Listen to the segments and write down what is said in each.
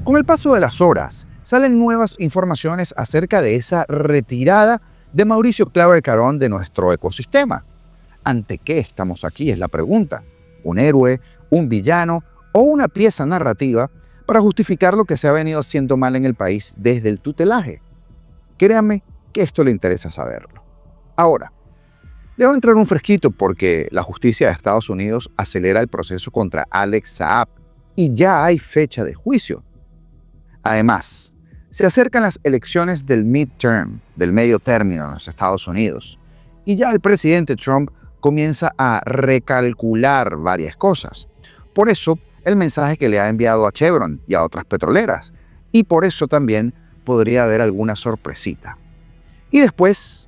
Con el paso de las horas, salen nuevas informaciones acerca de esa retirada de Mauricio Claver Carón de nuestro ecosistema. ¿Ante qué estamos aquí? Es la pregunta. ¿Un héroe, un villano o una pieza narrativa para justificar lo que se ha venido haciendo mal en el país desde el tutelaje? Créanme que esto le interesa saberlo. Ahora, le va a entrar un fresquito porque la justicia de Estados Unidos acelera el proceso contra Alex Saab y ya hay fecha de juicio. Además, se acercan las elecciones del midterm, del medio término en los Estados Unidos, y ya el presidente Trump comienza a recalcular varias cosas. Por eso, el mensaje que le ha enviado a Chevron y a otras petroleras, y por eso también podría haber alguna sorpresita. Y después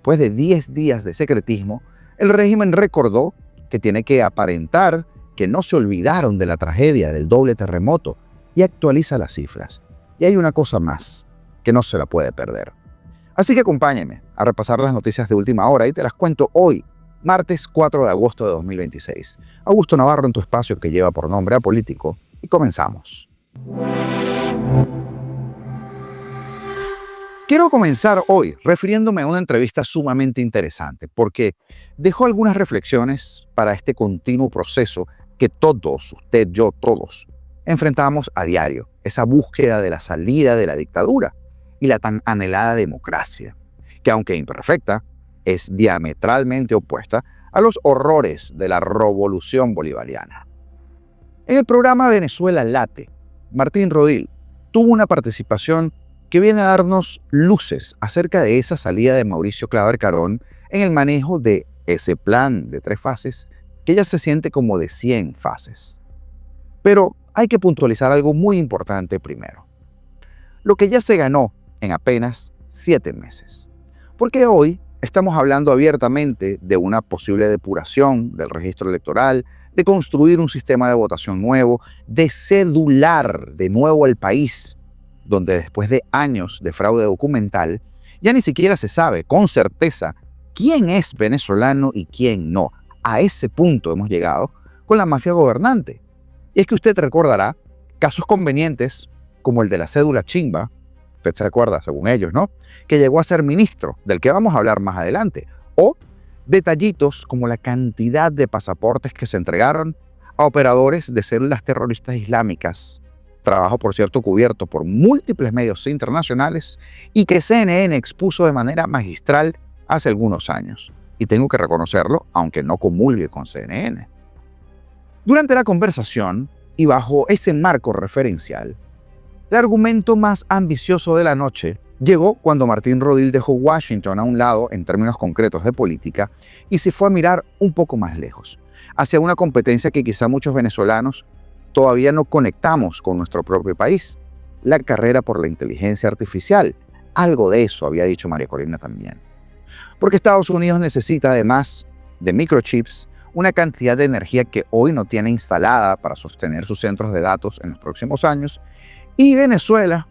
de 10 días de secretismo, el régimen recordó que tiene que aparentar que no se olvidaron de la tragedia del doble terremoto y actualiza las cifras. Y hay una cosa más que no se la puede perder. Así que acompáñenme a repasar las noticias de última hora y te las cuento hoy, martes 4 de agosto de 2026. Augusto Navarro en tu espacio que lleva por nombre Apolítico y comenzamos. Quiero comenzar hoy refiriéndome a una entrevista sumamente interesante porque dejó algunas reflexiones para este continuo proceso que todos, usted, yo, todos, enfrentamos a diario, esa búsqueda de la salida de la dictadura y la tan anhelada democracia, que aunque imperfecta, es diametralmente opuesta a los horrores de la revolución bolivariana. En el programa Venezuela Late, Martín Rodil tuvo una participación que viene a darnos luces acerca de esa salida de Mauricio Claver Carón en el manejo de ese plan de 3 fases que ya se siente como de 100 fases. Pero hay que puntualizar algo muy importante primero. Lo que ya se ganó en apenas 7 meses. Porque hoy estamos hablando abiertamente de una posible depuración del registro electoral, de construir un sistema de votación nuevo, de cedular de nuevo al país, donde después de años de fraude documental, ya ni siquiera se sabe con certeza quién es venezolano y quién no. A ese punto hemos llegado con la mafia gobernante. Y es que usted recordará casos convenientes como el de la cédula chimba, usted se acuerda, según ellos, ¿no?, que llegó a ser ministro, del que vamos a hablar más adelante, o detallitos como la cantidad de pasaportes que se entregaron a operadores de células terroristas islámicas, trabajo por cierto cubierto por múltiples medios internacionales y que CNN expuso de manera magistral hace algunos años. Y tengo que reconocerlo, aunque no comulgue con CNN. Durante la conversación, y bajo ese marco referencial, el argumento más ambicioso de la noche llegó cuando Martín Rodil dejó Washington a un lado en términos concretos de política y se fue a mirar un poco más lejos, hacia una competencia que quizá muchos venezolanos todavía no conectamos con nuestro propio país, la carrera por la inteligencia artificial. Algo de eso había dicho María Corina también. Porque Estados Unidos necesita, además de microchips, una cantidad de energía que hoy no tiene instalada para sostener sus centros de datos en los próximos años, y Venezuela,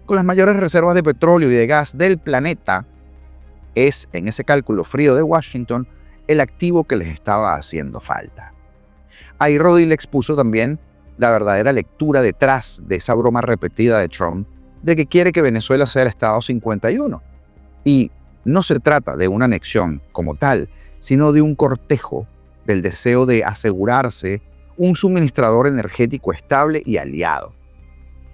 con las mayores reservas de petróleo y de gas del planeta, es, en ese cálculo frío de Washington, el activo que les estaba haciendo falta. Ahí Rodil expuso también la verdadera lectura detrás de esa broma repetida de Trump de que quiere que Venezuela sea el Estado 51. Y no se trata de una anexión como tal, sino de un cortejo del deseo de asegurarse un suministrador energético estable y aliado.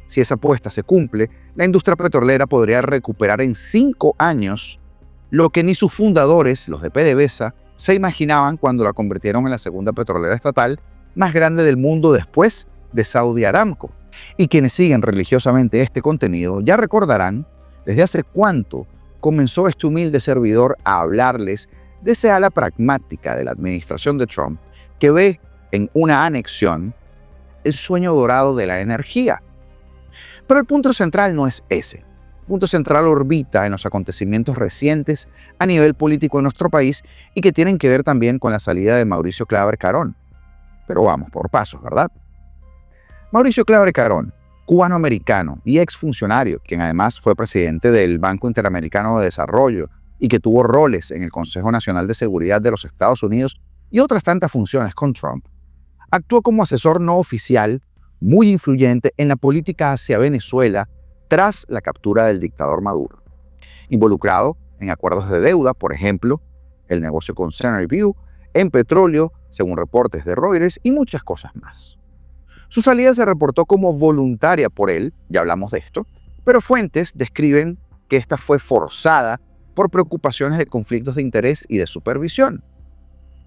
Si esa apuesta se cumple, la industria petrolera podría recuperar en 5 años lo que ni sus fundadores, los de PDVSA, se imaginaban cuando la convirtieron en la segunda petrolera estatal más grande del mundo después de Saudi Aramco. Y quienes siguen religiosamente este contenido ya recordarán desde hace cuánto comenzó este humilde servidor a hablarles de esa ala pragmática de la administración de Trump que ve en una anexión el sueño dorado de la energía. Pero el punto central no es ese. El punto central orbita en los acontecimientos recientes a nivel político en nuestro país y que tienen que ver también con la salida de Mauricio Claver Carón. Pero vamos por pasos, ¿verdad? Mauricio Claver Carón, cubano-americano y exfuncionario, quien además fue presidente del Banco Interamericano de Desarrollo y que tuvo roles en el Consejo Nacional de Seguridad de los Estados Unidos y otras tantas funciones con Trump, actuó como asesor no oficial muy influyente en la política hacia Venezuela tras la captura del dictador Maduro, involucrado en acuerdos de deuda, por ejemplo, el negocio con Centerview, en petróleo, según reportes de Reuters, y muchas cosas más. Su salida se reportó como voluntaria por él, ya hablamos de esto, pero fuentes describen que esta fue forzada por preocupaciones de conflictos de interés y de supervisión.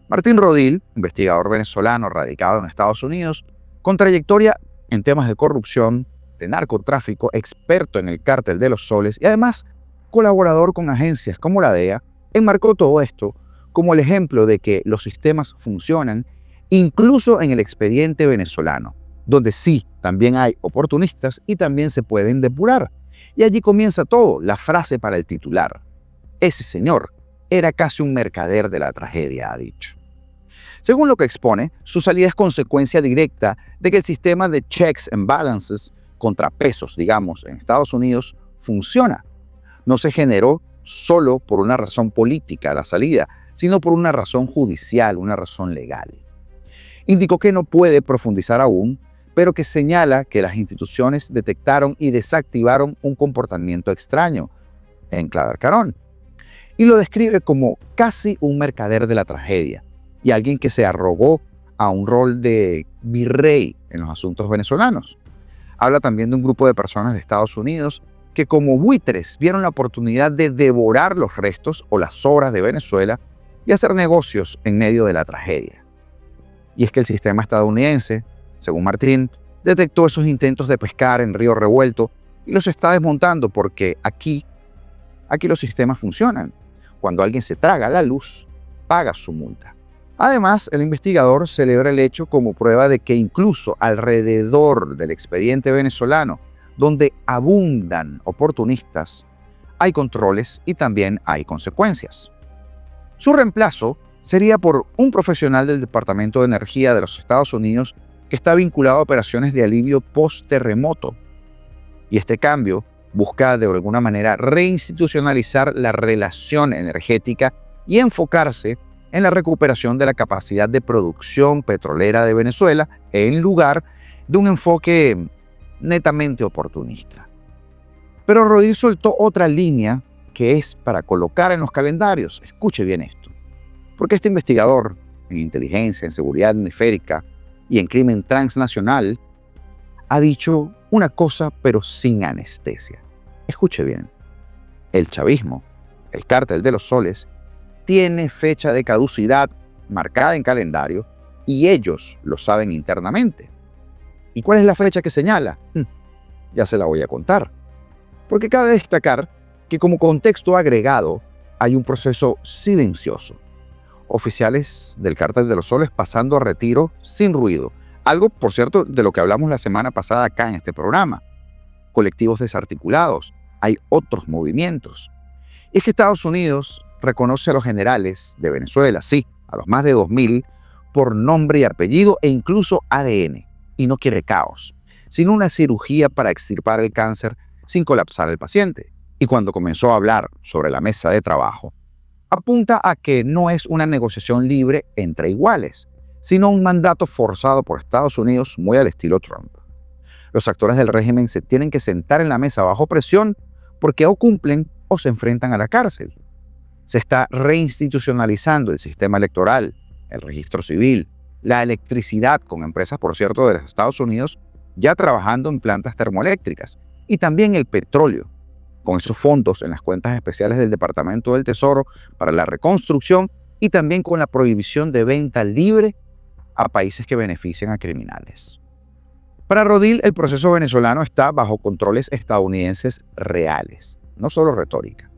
Martín Rodil, investigador venezolano radicado en Estados Unidos, con trayectoria en temas de corrupción, de narcotráfico, experto en el cártel de los soles y además colaborador con agencias como la DEA, enmarcó todo esto como el ejemplo de que los sistemas funcionan incluso en el expediente venezolano, donde sí, también hay oportunistas y también se pueden depurar. Y allí comienza todo, la frase para el titular. Ese señor era casi un mercader de la tragedia, ha dicho. Según lo que expone, su salida es consecuencia directa de que el sistema de checks and balances, contrapesos, digamos, en Estados Unidos, funciona. No se generó solo por una razón política la salida, sino por una razón judicial, una razón legal. Indicó que no puede profundizar aún, pero que señala que las instituciones detectaron y desactivaron un comportamiento extraño en Claver Carón, y lo describe como casi un mercader de la tragedia y alguien que se arrogó a un rol de virrey en los asuntos venezolanos. Habla también de un grupo de personas de Estados Unidos que como buitres vieron la oportunidad de devorar los restos o las sobras de Venezuela y hacer negocios en medio de la tragedia. Y es que el sistema estadounidense, según Martín, detectó esos intentos de pescar en río revuelto y los está desmontando porque aquí los sistemas funcionan. Cuando alguien se traga la luz, paga su multa. Además, el investigador celebra el hecho como prueba de que incluso alrededor del expediente venezolano, donde abundan oportunistas, hay controles y también hay consecuencias. Su reemplazo sería por un profesional del Departamento de Energía de los Estados Unidos que está vinculado a operaciones de alivio post-terremoto. Y este cambio busca de alguna manera reinstitucionalizar la relación energética y enfocarse en la recuperación de la capacidad de producción petrolera de Venezuela en lugar de un enfoque netamente oportunista. Pero Rodil soltó otra línea que es para colocar en los calendarios. Escuche bien esto. Porque este investigador en inteligencia, en seguridad hemisférica y en crimen transnacional ha dicho una cosa pero sin anestesia. Escuche bien. El chavismo, el cártel de los soles, tiene fecha de caducidad marcada en calendario y ellos lo saben internamente. ¿Y cuál es la fecha que señala? Ya se la voy a contar. Porque cabe destacar que como contexto agregado hay un proceso silencioso. Oficiales del cártel de los soles pasando a retiro sin ruido. Algo, por cierto, de lo que hablamos la semana pasada acá en este programa. Colectivos desarticulados. Hay otros movimientos. Y es que Estados Unidos reconoce a los generales de Venezuela, sí, a los más de 2.000, por nombre y apellido e incluso ADN. Y no quiere caos, sino una cirugía para extirpar el cáncer sin colapsar al paciente. Y cuando comenzó a hablar sobre la mesa de trabajo, apunta a que no es una negociación libre entre iguales, sino un mandato forzado por Estados Unidos muy al estilo Trump. Los actores del régimen se tienen que sentar en la mesa bajo presión porque o cumplen o se enfrentan a la cárcel. Se está reinstitucionalizando el sistema electoral, el registro civil, la electricidad con empresas, por cierto, de los Estados Unidos ya trabajando en plantas termoeléctricas y también el petróleo, con esos fondos en las cuentas especiales del Departamento del Tesoro para la reconstrucción y también con la prohibición de venta libre a países que benefician a criminales. Para Rodil, el proceso venezolano está bajo controles estadounidenses reales, no solo retórica,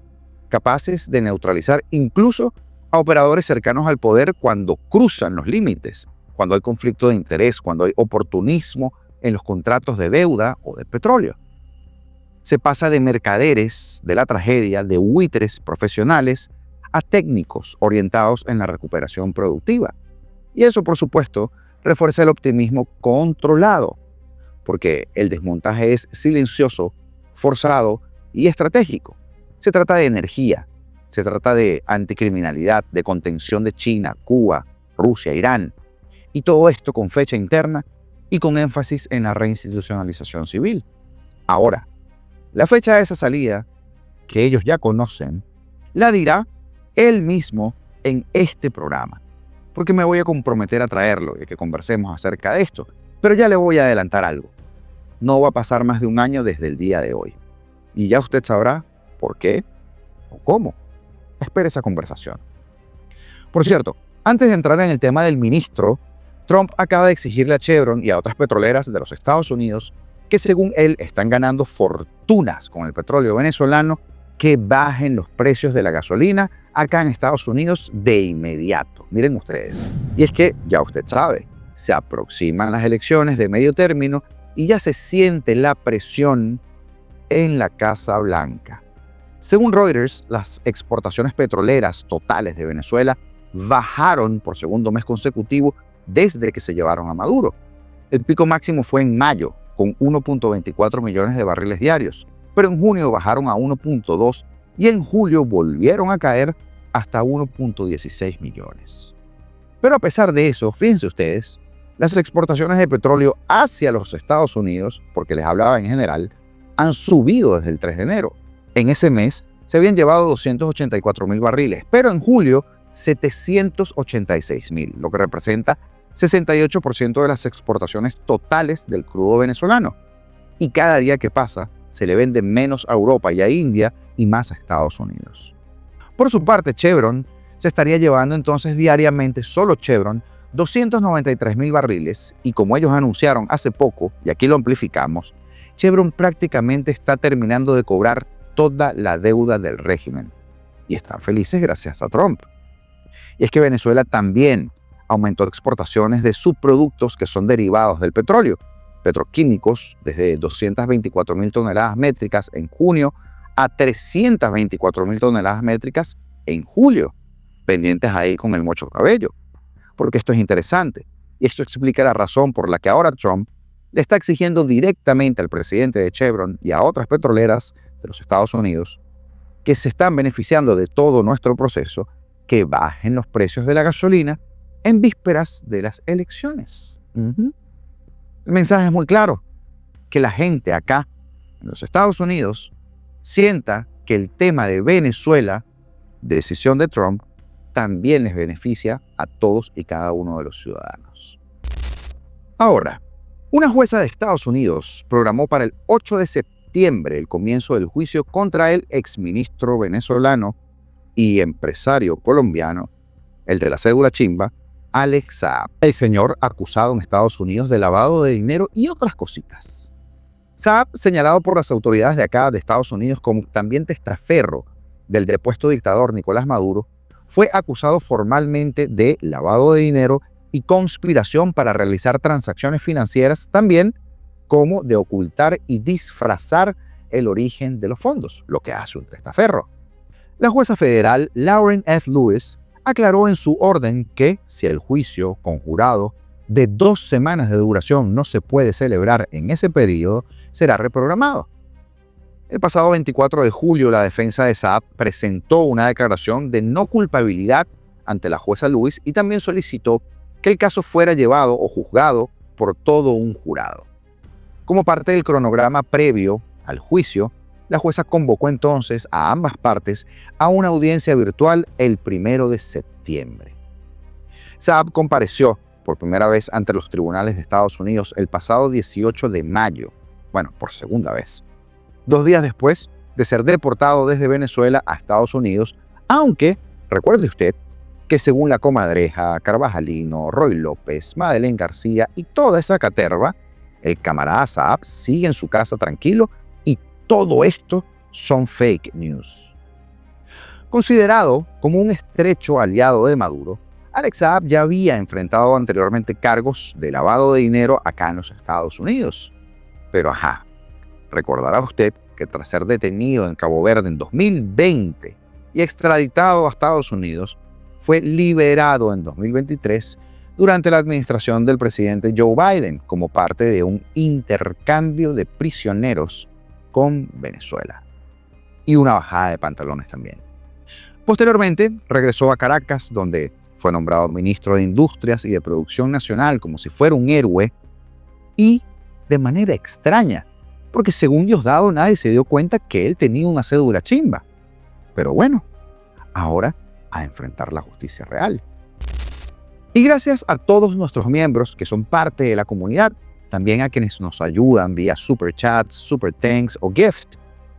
capaces de neutralizar incluso a operadores cercanos al poder cuando cruzan los límites, cuando hay conflicto de interés, cuando hay oportunismo en los contratos de deuda o de petróleo. Se pasa de mercaderes de la tragedia, de buitres profesionales, a técnicos orientados en la recuperación productiva. Y eso, por supuesto, refuerza el optimismo controlado, porque el desmontaje es silencioso, forzado y estratégico. Se trata de energía, se trata de anticriminalidad, de contención de China, Cuba, Rusia, Irán, y todo esto con fecha interna y con énfasis en la reinstitucionalización civil. Ahora, la fecha de esa salida, que ellos ya conocen, la dirá él mismo en este programa, porque me voy a comprometer a traerlo y que conversemos acerca de esto. Pero ya le voy a adelantar algo. No va a pasar más de un año desde el día de hoy. Y ya usted sabrá por qué o cómo. Espere esa conversación. Por cierto, antes de entrar en el tema del ministro, Trump acaba de exigirle a Chevron y a otras petroleras de los Estados Unidos que según él están ganando fortunas con el petróleo venezolano, que bajen los precios de la gasolina acá en Estados Unidos de inmediato. Miren ustedes. Y es que, ya usted sabe, se aproximan las elecciones de medio término y ya se siente la presión en la Casa Blanca. Según Reuters, las exportaciones petroleras totales de Venezuela bajaron por segundo mes consecutivo desde que se llevaron a Maduro. El pico máximo fue en mayo, con 1.24 millones de barriles diarios, pero en junio bajaron a 1.2 y en julio volvieron a caer hasta 1.16 millones. Pero a pesar de eso, fíjense ustedes, las exportaciones de petróleo hacia los Estados Unidos, porque les hablaba en general, han subido desde el 3 de enero. En ese mes se habían llevado 284,000 barriles, pero en julio 786,000, lo que representa 68% de las exportaciones totales del crudo venezolano. Y cada día que pasa, se le vende menos a Europa y a India y más a Estados Unidos. Por su parte, Chevron se estaría llevando entonces diariamente, solo Chevron, 293,000 barriles y como ellos anunciaron hace poco, y aquí lo amplificamos, Chevron prácticamente está terminando de cobrar toda la deuda del régimen. Y están felices gracias a Trump. Y es que Venezuela también aumentó exportaciones de subproductos que son derivados del petróleo, petroquímicos, desde 224,000 toneladas métricas en junio a 324,000 toneladas métricas en julio, pendientes ahí con el mocho cabello. Porque esto es interesante, y esto explica la razón por la que ahora Trump le está exigiendo directamente al presidente de Chevron y a otras petroleras de los Estados Unidos que se están beneficiando de todo nuestro proceso, que bajen los precios de la gasolina en vísperas de las elecciones. El mensaje es muy claro, que la gente acá en los Estados Unidos sienta que el tema de Venezuela, decisión de Trump, también les beneficia a todos y cada uno de los ciudadanos. Ahora, una jueza de Estados Unidos programó para el 8 de septiembre el comienzo del juicio contra el exministro venezolano y empresario colombiano, el de la cédula chimba, Alex Saab, el señor acusado en Estados Unidos de lavado de dinero y otras cositas. Saab, señalado por las autoridades de acá de Estados Unidos como también testaferro del depuesto dictador Nicolás Maduro, fue acusado formalmente de lavado de dinero y conspiración para realizar transacciones financieras, también como de ocultar y disfrazar el origen de los fondos, lo que hace un testaferro. La jueza federal Lauren F. Lewis aclaró en su orden que si el juicio conjurado de 2 semanas de duración no se puede celebrar en ese periodo, será reprogramado. El pasado 24 de julio, la defensa de Saab presentó una declaración de no culpabilidad ante la jueza Lewis y también solicitó que el caso fuera llevado o juzgado por todo un jurado. Como parte del cronograma previo al juicio, la jueza convocó entonces a ambas partes a una audiencia virtual el 1 de septiembre. Saab compareció por primera vez ante los tribunales de Estados Unidos el pasado 18 de mayo, por segunda vez, 2 días después de ser deportado desde Venezuela a Estados Unidos, aunque, recuerde usted, que según la comadreja, Carvajalino, Roy López, Madeleine García y toda esa caterva, el camarada Saab sigue en su casa tranquilo y todo esto son fake news. Considerado como un estrecho aliado de Maduro, Alex Saab ya había enfrentado anteriormente cargos de lavado de dinero acá en los Estados Unidos. Pero recordará usted que tras ser detenido en Cabo Verde en 2020 y extraditado a Estados Unidos, fue liberado en 2023 durante la administración del presidente Joe Biden como parte de un intercambio de prisioneros con Venezuela. Y una bajada de pantalones también. Posteriormente, regresó a Caracas, donde fue nombrado ministro de Industrias y de Producción Nacional como si fuera un héroe, y de manera extraña, porque según Diosdado nadie se dio cuenta que él tenía una cédula chimba. Pero bueno, ahora a enfrentar la justicia real. Y gracias a todos nuestros miembros que son parte de la comunidad, también a quienes nos ayudan vía super chats, super thanks o gift,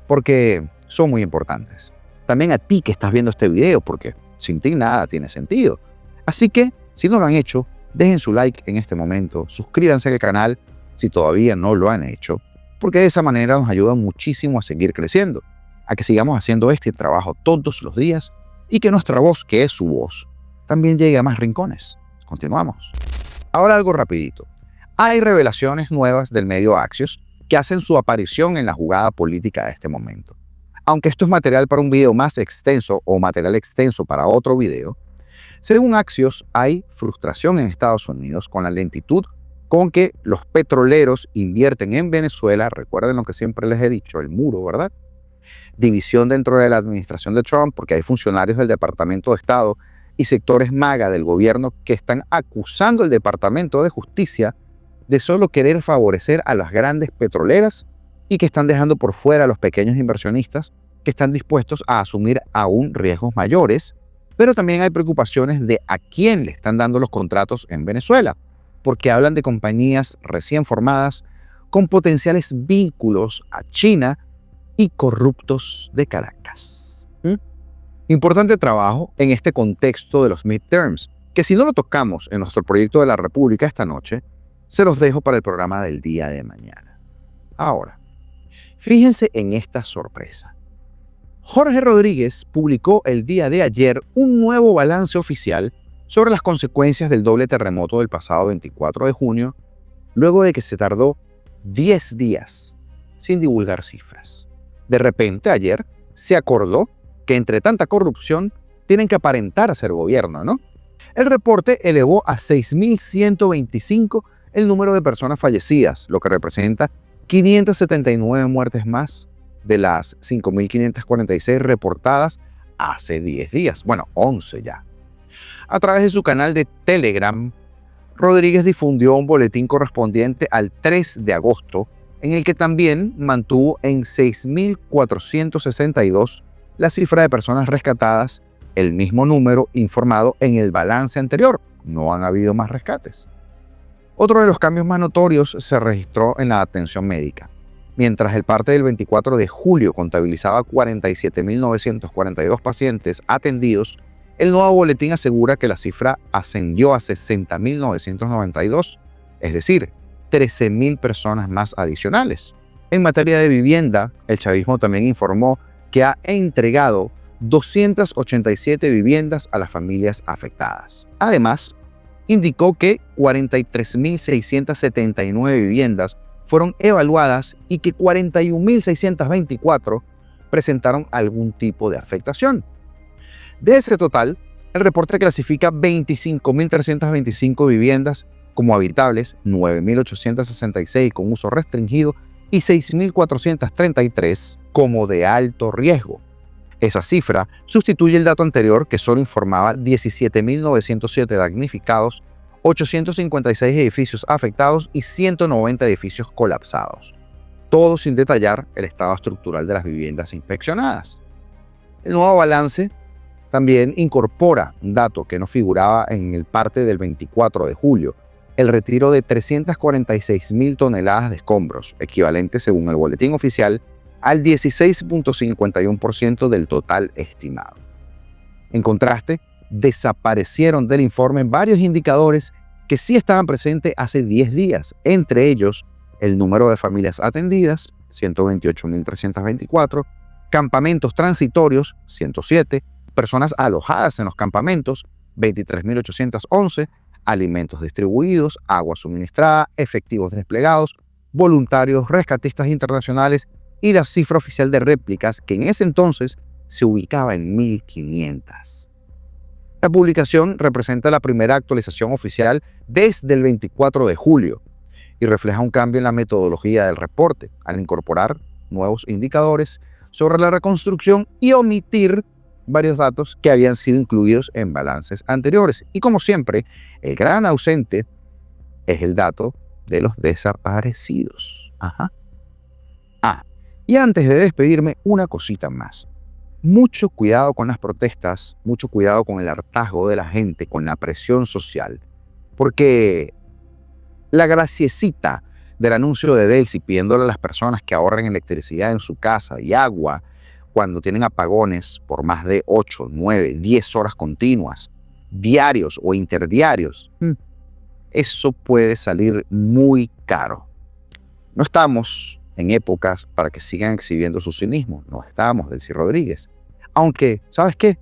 porque son muy importantes. También a ti que estás viendo este video, porque sin ti nada tiene sentido. Así que, si no lo han hecho, dejen su like en este momento, suscríbanse al canal si todavía no lo han hecho, porque de esa manera nos ayudan muchísimo a seguir creciendo, a que sigamos haciendo este trabajo todos los días y que nuestra voz, que es su voz, también llegue a más rincones. Continuamos. Ahora algo rapidito. Hay revelaciones nuevas del medio Axios que hacen su aparición en la jugada política de este momento. Aunque esto es material para un video más extenso o material extenso para otro video, según Axios hay frustración en Estados Unidos con la lentitud con que los petroleros invierten en Venezuela. Recuerden lo que siempre les he dicho, el muro, ¿verdad? División dentro de la administración de Trump porque hay funcionarios del Departamento de Estado y sectores MAGA del gobierno que están acusando al Departamento de Justicia de solo querer favorecer a las grandes petroleras y que están dejando por fuera a los pequeños inversionistas que están dispuestos a asumir aún riesgos mayores, pero también hay preocupaciones de a quién le están dando los contratos en Venezuela, porque hablan de compañías recién formadas con potenciales vínculos a China y corruptos de Caracas. Importante trabajo en este contexto de los midterms, que si no lo tocamos en nuestro proyecto de la República esta noche, se los dejo para el programa del día de mañana. Ahora, fíjense en esta sorpresa. Jorge Rodríguez publicó el día de ayer un nuevo balance oficial sobre las consecuencias del doble terremoto del pasado 24 de junio, luego de que se tardó 10 días sin divulgar cifras. De repente, ayer se acordó que entre tanta corrupción tienen que aparentar ser gobierno, ¿no? El reporte elevó a 6.125 el número de personas fallecidas, lo que representa 579 muertes más de las 5.546 reportadas hace 10 días. Bueno, 11 ya. A través de su canal de Telegram, Rodríguez difundió un boletín correspondiente al 3 de agosto, en el que también mantuvo en 6.462 la cifra de personas rescatadas, el mismo número informado en el balance anterior. No han habido más rescates. Otro de los cambios más notorios se registró en la atención médica. Mientras el parte del 24 de julio contabilizaba 47.942 pacientes atendidos, el nuevo boletín asegura que la cifra ascendió a 60.992, es decir, 13.000 personas más adicionales. En materia de vivienda, el chavismo también informó que ha entregado 287 viviendas a las familias afectadas. Además, indicó que 43.679 viviendas fueron evaluadas y que 41.624 presentaron algún tipo de afectación. De ese total, el reporte clasifica 25.325 viviendas como habitables, 9.866 con uso restringido y 6.433 como de alto riesgo. Esa cifra sustituye el dato anterior que solo informaba 17.907 damnificados, 856 edificios afectados y 190 edificios colapsados. Todo sin detallar el estado estructural de las viviendas inspeccionadas. El nuevo balance también incorpora un dato que no figuraba en el parte del 24 de julio, el retiro de 346.000 toneladas de escombros, equivalente según el boletín oficial al 16.51% del total estimado. En contraste, desaparecieron del informe varios indicadores que sí estaban presentes hace 10 días, entre ellos el número de familias atendidas, 128.324, campamentos transitorios, 107, personas alojadas en los campamentos, 23.811, alimentos distribuidos, agua suministrada, efectivos desplegados, voluntarios, rescatistas internacionales y la cifra oficial de réplicas que en ese entonces se ubicaba en 1.500. La publicación representa la primera actualización oficial desde el 24 de julio y refleja un cambio en la metodología del reporte al incorporar nuevos indicadores sobre la reconstrucción y omitir varios datos que habían sido incluidos en balances anteriores. Y como siempre, el gran ausente es el dato de los desaparecidos. Ajá. Y antes de despedirme, una cosita más. Mucho cuidado con las protestas, mucho cuidado con el hartazgo de la gente, con la presión social, porque la graciecita del anuncio de Delcy pidiéndole a las personas que ahorren electricidad en su casa y agua cuando tienen apagones por más de 8, 9, 10 horas continuas, diarios o interdiarios, eso puede salir muy caro. No estamos en épocas para que sigan exhibiendo su cinismo. No estamos, Delcy Rodríguez. Aunque, ¿sabes qué?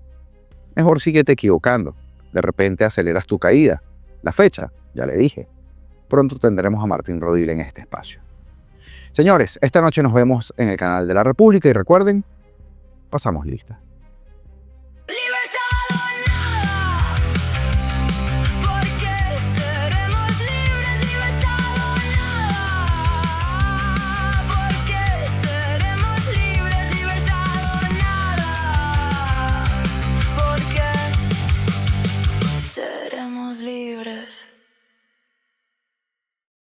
Mejor síguete equivocando. De repente aceleras tu caída. La fecha, ya le dije. Pronto tendremos a Martín Rodríguez en este espacio. Señores, esta noche nos vemos en el canal de la República y recuerden, pasamos lista. Seremos libres.